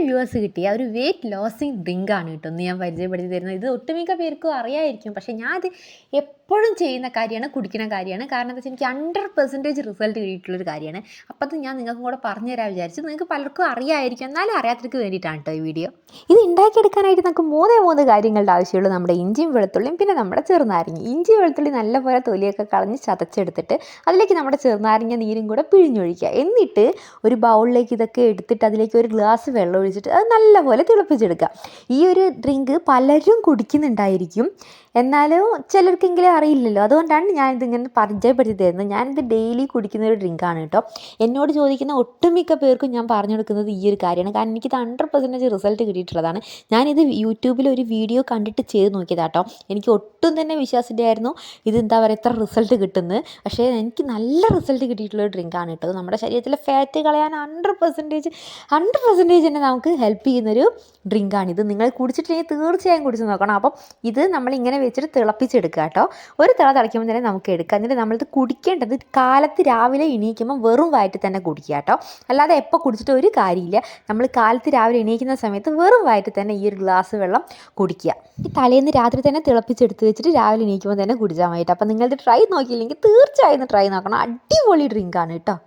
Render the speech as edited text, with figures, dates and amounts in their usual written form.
Viewers കിട്ടിയ ഒരു wait losing ഡ്രിങ്കാണ് കേട്ടോ ഇന്ന് ഞാൻ പരിചയപ്പെടുത്തി തരുന്നത്. ഇത് ഒട്ടുമിക്ക പേർക്കും അറിയാമായിരിക്കും, പക്ഷേ ഞാൻ അത് എപ്പോഴും ചെയ്യുന്ന കാര്യമാണ്, കുടിക്കുന്ന കാര്യമാണ്. കാരണം എന്താ വെച്ചാൽ എനിക്ക് 100% റിസൾട്ട് കിട്ടിയിട്ടുള്ളൊരു കാര്യമാണ്. അപ്പോൾ അത് ഞാൻ നിങ്ങൾക്കും കൂടെ പറഞ്ഞു തരാൻ വിചാരിച്ചു. നിങ്ങൾക്ക് പലർക്കും അറിയാമായിരിക്കും, എന്നാലും അറിയാത്തവർക്ക് വേണ്ടിയിട്ടാണ് കേട്ടോ ഈ വീഡിയോ. ഇത് ഉണ്ടാക്കിയെടുക്കാനായിട്ട് നമുക്ക് മൂന്ന് കാര്യങ്ങളുടെ ആവശ്യമുള്ളൂ. നമ്മുടെ ഇഞ്ചിയും വെളുത്തുള്ളിയും, പിന്നെ നമ്മുടെ ചെറുനാരങ്ങ. ഇഞ്ചി വെളുത്തുള്ളി നല്ലപോലെ തൊലിയൊക്കെ കളഞ്ഞ് ചതച്ചെടുത്തിട്ട് അതിലേക്ക് നമ്മുടെ ചെറുനാരങ്ങ നീരും കൂടെ പിഴിഞ്ഞൊഴിക്കുക. എന്നിട്ട് ഒരു ബൗളിലേക്ക് ഇതൊക്കെ എടുത്തിട്ട് അതിലേക്ക് ഒരു ഗ്ലാസ് വെള്ളം ഒഴിച്ചിട്ട് അത് നല്ലപോലെ തിളപ്പിച്ചെടുക്കുക. ഈ ഒരു ഡ്രിങ്ക് പലരും കുടിക്കുന്നുണ്ടായിരിക്കും, എന്നാലും ചിലർക്കെങ്കിലും അറിയില്ലല്ലോ. അതുകൊണ്ടാണ് ഞാനിതിങ്ങനെ പരിചയപ്പെടുത്തി തരുന്നത്. ഞാനിത് ഡെയിലി കുടിക്കുന്ന ഒരു ഡ്രിങ്കാണ് കേട്ടോ. എന്നോട് ചോദിക്കുന്ന ഒട്ടുമിക്ക പേർക്കും ഞാൻ പറഞ്ഞു കൊടുക്കുന്നത് ഈ ഒരു കാര്യമാണ്. കാരണം എനിക്കിത് 100% റിസൾട്ട് കിട്ടിയിട്ടുള്ളതാണ്. ഞാനിത് യൂട്യൂബിൽ ഒരു വീഡിയോ കണ്ടിട്ട് ചെയ്ത് നോക്കിയതാട്ടോ. എനിക്ക് ഒട്ടും തന്നെ വിശ്വാസമില്ലായിരുന്നു ഇത് എന്താ പറയുക ഇത്ര റിസൾട്ട് കിട്ടുന്നത്. പക്ഷേ എനിക്ക് നല്ല റിസൾട്ട് കിട്ടിയിട്ടുള്ള ഒരു ഡ്രിങ്കാണ് കേട്ടോ. നമ്മുടെ ശരീരത്തിലെ ഫാറ്റ് കളയാൻ 100% തന്നെ നമുക്ക് ഹെൽപ്പ് ചെയ്യുന്നൊരു ഡ്രിങ്കാണിത്. നിങ്ങൾ കുടിച്ചിട്ടുണ്ടെങ്കിൽ തീർച്ചയായും കുടിച്ച് നോക്കണം. അപ്പം ഇത് നമ്മളിങ്ങനെ വെച്ചിട്ട് തിളപ്പിച്ചെടുക്കുക കേട്ടോ. ഒരു തിള തിളയ്ക്കുമ്പോൾ തന്നെ നമുക്ക് എടുക്കാം. എന്നിട്ട് നമ്മളിത് കുടിക്കേണ്ടത് കാലത്ത് രാവിലെ എണീക്കുമ്പോൾ വെറും വയറ്റിൽ തന്നെ കുടിക്കുക കേട്ടോ. അല്ലാതെ എപ്പോൾ കുടിച്ചിട്ട് ഒരു കാര്യമില്ല. നമ്മൾ കാലത്ത് രാവിലെ എണീക്കുന്ന സമയത്ത് വെറും വയറ്റിൽ തന്നെ ഈ ഒരു ഗ്ലാസ് വെള്ളം കുടിക്കുക. ഈ തലേന്ന് രാത്രി തന്നെ തിളപ്പിച്ചെടുത്ത് വെച്ചിട്ട് രാവിലെ എണീക്കുമ്പോൾ തന്നെ കുടിച്ചാൽ മതി. അപ്പം നിങ്ങളിത് ട്രൈ നോക്കിയില്ലെങ്കിൽ തീർച്ചയായും ട്രൈ നോക്കണം. അടിപൊളി ഡ്രിങ്കാണ് കേട്ടോ.